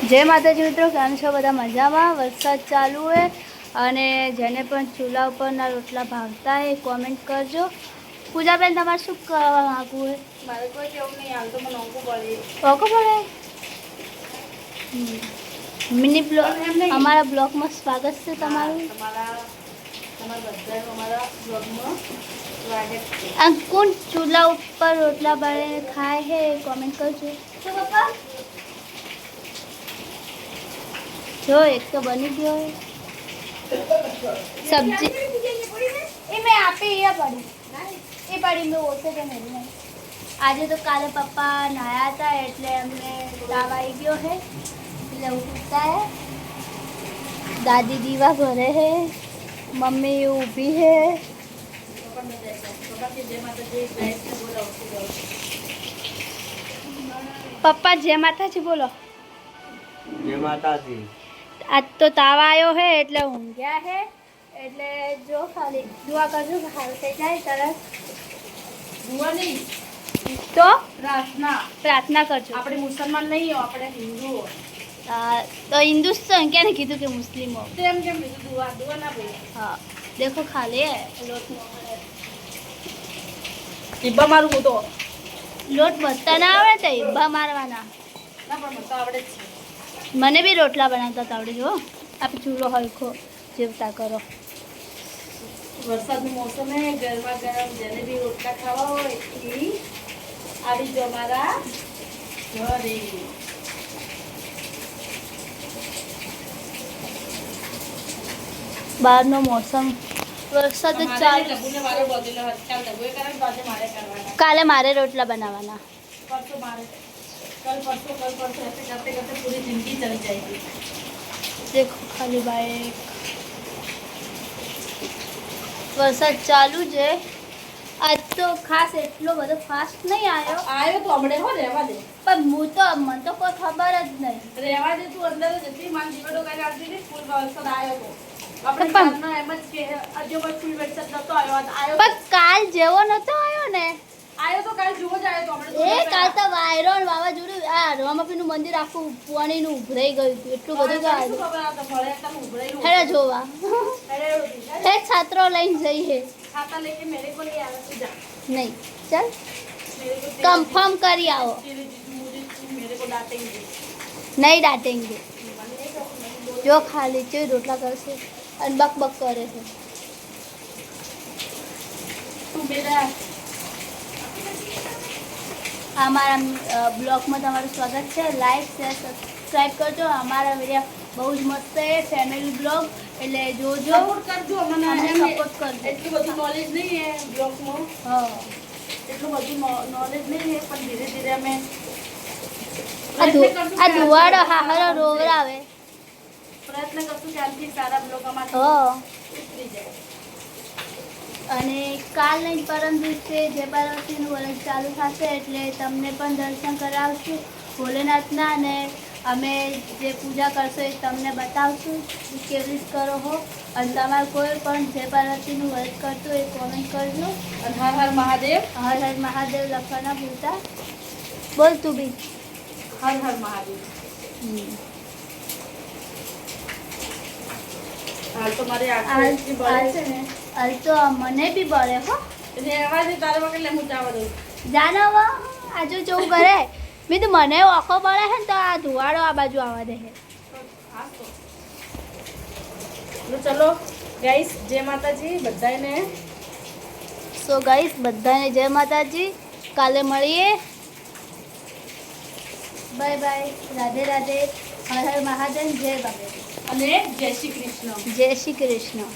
જય માતાજી મિત્રો, કેમ છો બધા? મજામાં? વરસાદ ચાલુ છે અને જેને પણ ચૂલા ઉપરના રોટલા ભાવતા હોય કોમેન્ટ કરજો. પૂજાબેન, તમારે શું કહેવા માગવું છે? મારે કોઈ કેવું નહીં, હાલ તો મને ઊંઘું પડે. ઓકો પડે. મિની બ્લોગ, અમારા બ્લોગમાં સ્વાગત છે તમારું. અમારા બ્લોગમાં સ્વાગત છે. આ કોણ ચૂલા ઉપર રોટલા બનાવીને ખાય છે કોમેન્ટ કરજો. શું પપ્પા? જો એક તો બની ગયો સબ્જી એ મેં આપી એ પડી મેં ઓછે તો મેળવી. આજે તો કાલે પપ્પા નાયા હતા એટલે અમને તાવ આવી ગયો છે એટલે ઉઠતા હે. દાદી દીવા ભરે છે, મમ્મી ઊભી છે. પપ્પા જય માતાજી બોલો. જય માતાજી. આજ તો તાવ આવ્યો છે એટલે ઊંઘ્યા છે એટલે જો ખાલી દુઆ કરજો કે હાલ થઈ જાય તરત. દુઆ નહીં તો પ્રાર્થના કરજો. આપણે મુસલમાન નહીં હો, આપણે હિન્દુઓ. તો હિન્દુસ્તાન ક્યાં કીધું કે મુસ્લિમો? તેમ કેમ કીધું? દુઆ ના ભાઈ. हाँ देखो खा ले ટીબ્બા મારું હું તો લોટ બત્તા ના આવડે તો ઈબ્બા મારવાના. ના પણ મને તો આવડે જ છે. મને બી રોટલા બનાવતા તો આવડે જો. આપણે ચૂલો હલકો જેવતા કરો. વરસાદનું મોસમ હે, ગરમા ગરમ જેને બી રોટલા ખાવા હોય એ આવી જો મારા ઘરે. બહારનો મોસમ વરસાદ જ ચાલુ. લબુને વારો બોલેલો હતો, ચાલ લબુએ કરે તો આજે મારે કરવાના. કાલે મારે રોટલા બનાવવાના. પરસો મારે કલ પરસો ऐसे करते करते पूरी जिंदगी चल जाएगी. દેખો ખાલી બાઈક. વરસાદ ચાલુ છે. આજ તો ખાસ એટલો બધો ફાસ્ટ નહીં આવ્યો આયો તો હમણે હો રહેવા દે. પણ મને તો કોઈ ખબર જ નહીં. રહેવા દે, તું અંદર જ હતી. માન જીવડો કઈ રાખતી હતી. ફૂલ વરસાદ આવ્યો તો આપણે પણ- ઘરનો એમ જ કે આજે બસ ફૂલ વરસાદ નતો આવ્યો. આયો પણ કાલ જેવો નતો આવ્યો ને. આયો તો કાલ જેવો જ આવ્યો તો હમણે. એ કાલ તો વાયરોન વાવાઝોડું આ રમાપીનું મંદિર આખું પાણીનું ઉભરાઈ ગયું હતું. એટલું બધું શું ગાયું. ખબર આ તો ભળે એકદમ ઉભરાયેલું. હેડે જોવા હેડે હે છાત્રો લઈને જઈએ. ખાતા લેકે મેરે કો લઈ આવે તું જા. નહીં ચાલ मेरे को કન્ફર્મ કરી આવો. तेरे जीजू मुझे मेरे को डांटेंगे. નહીં દાટેંગે. જો ખાલી છે રોટલા કરશે અને બક બક કરે છે. तू मेरा અમારા બ્લોગમાં તમારું સ્વાગત છે. લાઈક શેર સબસ્ક્રાઈબ કરજો. અમારા વિડીયો બહુ જ મસ્ત છે, ફેમિલી બ્લોગ એટલે જોજો. સપોર્ટ કરજો મને. અમને એમ સપોર્ટ કરજો. એટલું બધું નોલેજ નહીં હે બ્લોગમાં. હા એટલું બધું નોલેજ નહીં હે પણ ધીરે ધીરે અમે આ ધુવાડો હાહરો રોવરાવે. પ્રયત્ન કરશું કે આનાથી સારા બ્લોગ અમારે હા ઉતરી જાય. અને કાલ નહીં પરમ દિવસે જય પાર્વતીનું વર્ષ ચાલુ થશે એટલે તમને પણ દર્શન કરાવશું ભોલેનાથના. અને અમે જે પૂજા કરશો એ તમને બતાવશું કે કેવી રીતે કરો હો. અને તમારે કોઈ પણ જય પાર્વતીનું વ્રત કરતું એ કોમેન્ટ કરજો. અને હર હર મહાદેવ. હર હર મહાદેવ લખવાના ભૂલતા. બોલ તું બી. હર હર મહાદેવ. હાલ તો મારે આખો એટલી બળે છે ને. હાલ તો મને બી બળે હો. એટલે એવા જ તારે વગર લે હું જવા દઉં. જાનવા આજુ જવું કરે મેં તો મને ઓખો બળે છે ને તો આ ધુવાડો આ બાજુ આવવા દે છે. તો ચલો ગાઈસ, જય માતાજી બધાને. સો ગાઈસ બધાને જય માતાજી. કાલે મળીએ. Bye bye. રાધે રાધે. હર હર મહાદેવ. જય બાબા. અને જય શ્રી કૃષ્ણ. જય શ્રી કૃષ્ણ.